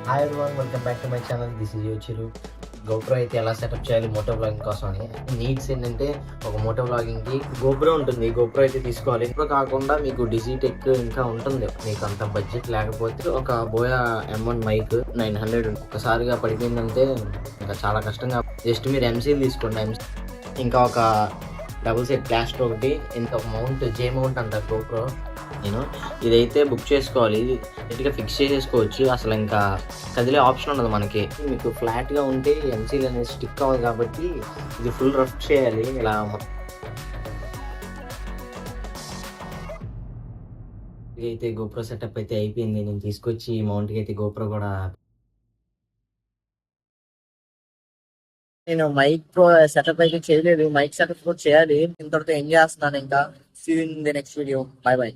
Hi everyone, welcome back to my channel. This is Chiru. GoPro అయితే ఎలా setup చేయాలి Moto blogging కోసం అని. నీడ్స్ ఏంటంటే ఒక మోటో బ్లాగింగ్కి గోప్రో ఉంటుంది. గోప్రో అయితే తీసుకోవాలి. ఇప్పుడు కాకుండా మీకు డిజిటెక్ ఇంకా ఉంటుంది. మీకు అంత బడ్జెట్ లేకపోతే ఒక బోయా M1 మైక్ 900 ఒక్కసారిగా పడిపోయిందంటే ఇంకా చాలా కష్టంగా. జస్ట్ మీరు ఎంసీ తీసుకోండి. ఇంకా ఒక డబుల్ సెట్ క్యాస్ట్ ఒకటి, ఇంకా ఒక మౌంట్ జే మౌంట్ అంటారు గోప్రో. ఇదైతే బుక్ చేసుకోవాలి. నీట్గా ఫిక్స్ చేసేసుకోవచ్చు. అసలు ఇంకా కదిలే ఆప్షన్ ఉండదు మనకి. మీకు ఫ్లాట్గా ఉంటే ఎంసీలు అనేది స్టిక్ అవ్వదు కాబట్టి ఇది ఫుల్ రఫ్ చేయాలి. ఇలా అయితే గోప్రో సెటప్ అయితే అయిపోయింది. నేను తీసుకొచ్చి మౌంట్కి అయితే గోప్రో కూడా నేను మైక్ సెటప్ అయితే చేయలేదు. మైక్ సెటప్ కూడా చేయాలి. ఇంతటితో ఏం చేస్తున్నాను. ఇంకా see in the next video. Bye by.